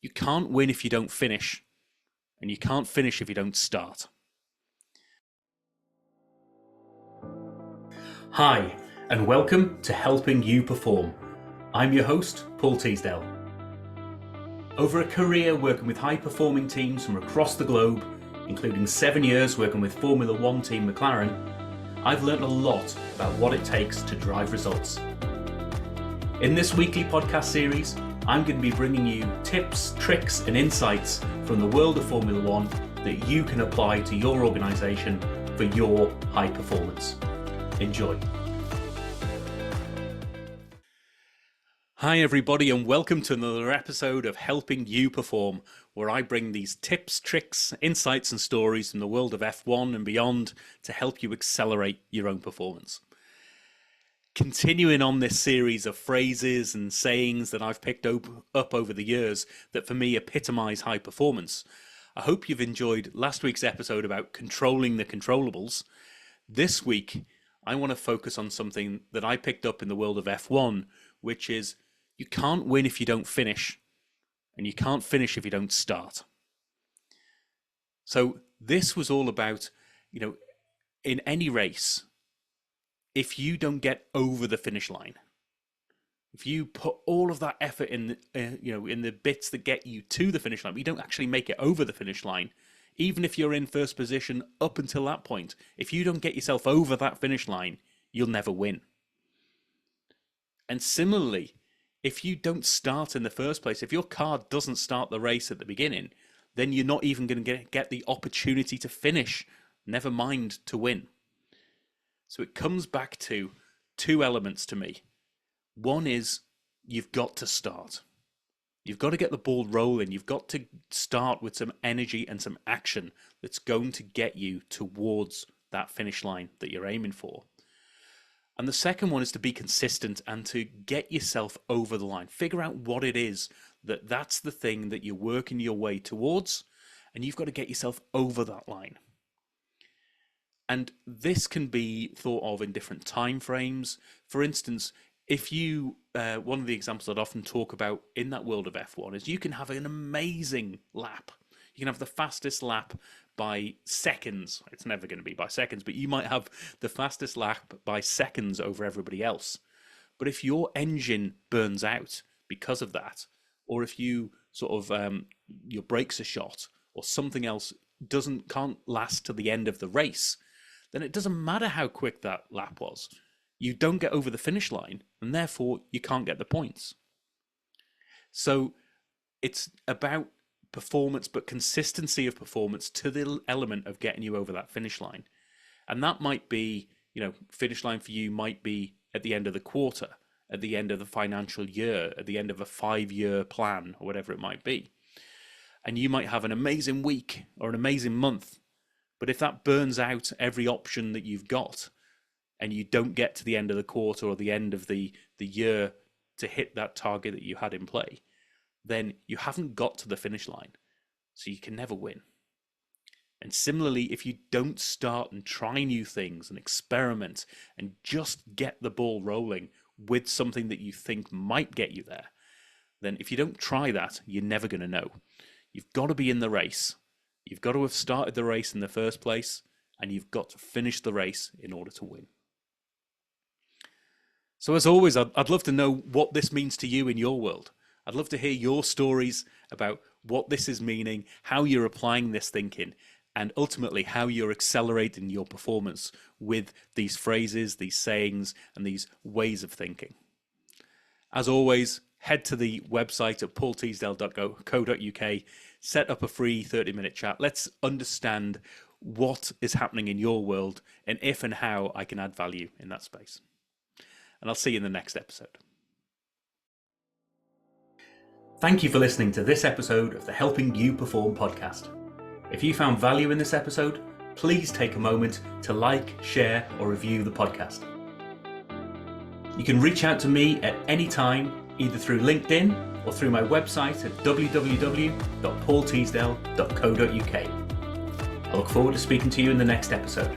You can't win if you don't finish, and you can't finish if you don't start. Hi, and welcome to Helping You Perform. I'm your host, Paul Teasdale. Over a career working with high-performing teams from across the globe, including 7 years working with Formula One team McLaren, I've learned a lot about what it takes to drive results. In this weekly podcast series, I'm going to be bringing you tips, tricks and insights from the world of Formula One that you can apply to your organisation for your high performance. Enjoy. Hi everybody, and welcome to another episode of Helping You Perform, where I bring these tips, tricks, insights and stories from the world of F1 and beyond to help you accelerate your own performance. Continuing on this series of phrases and sayings that I've picked up over the years that for me epitomise high performance, I hope you've enjoyed last week's episode about controlling the controllables. This week, I want to focus on something that I picked up in the world of F1, which is you can't win if you don't finish, and you can't finish if you don't start. So this was all about, in any race, if you don't get over the finish line, if you put all of that effort in, in the bits that get you to the finish line, but you don't actually make it over the finish line, even if you're in first position up until that point, if you don't get yourself over that finish line, you'll never win. And similarly, if you don't start in the first place, if your car doesn't start the race at the beginning, then you're not even going to get the opportunity to finish, never mind to win. So it comes back to two elements to me. One is you've got to start. You've got to get the ball rolling. You've got to start with some energy and some action that's going to get you towards that finish line that you're aiming for. And the second one is to be consistent and to get yourself over the line. Figure out what it is that's the thing that you're working your way towards, and you've got to get yourself over that line. And this can be thought of in different time frames. For instance, if you, one of the examples I'd often talk about in that world of F1 is you can have an amazing lap. You can have the fastest lap by seconds. It's never going to be by seconds, but you might have the fastest lap by seconds over everybody else. But if your engine burns out because of that, or if you your brakes are shot, or something else can't last to the end of the race, then it doesn't matter how quick that lap was. You don't get over the finish line, and therefore you can't get the points. So it's about performance, but consistency of performance to the element of getting you over that finish line. And that might be, finish line for you might be at the end of the quarter, at the end of the financial year, at the end of a 5-year plan, or whatever it might be. And you might have an amazing week or an amazing month. But if that burns out every option that you've got, and you don't get to the end of the quarter or the end of the year to hit that target that you had in play, then you haven't got to the finish line. So you can never win. And similarly, if you don't start and try new things and experiment and just get the ball rolling with something that you think might get you there, then if you don't try that, you're never going to know. You've got to be in the race. You've got to have started the race in the first place, and you've got to finish the race in order to win. So as always, I'd love to know what this means to you in your world. I'd love to hear your stories about what this is meaning, how you're applying this thinking, and ultimately how you're accelerating your performance with these phrases, these sayings, and these ways of thinking. As always, head to the website at paulteasdale.co.uk, set up a free 30-minute chat. Let's understand what is happening in your world and if and how I can add value in that space. And I'll see you in the next episode. Thank you for listening to this episode of the Helping You Perform podcast. If you found value in this episode, please take a moment to like, share, or review the podcast. You can reach out to me at any time, either through LinkedIn or through my website at www.paulteasdale.co.uk. I look forward to speaking to you in the next episode.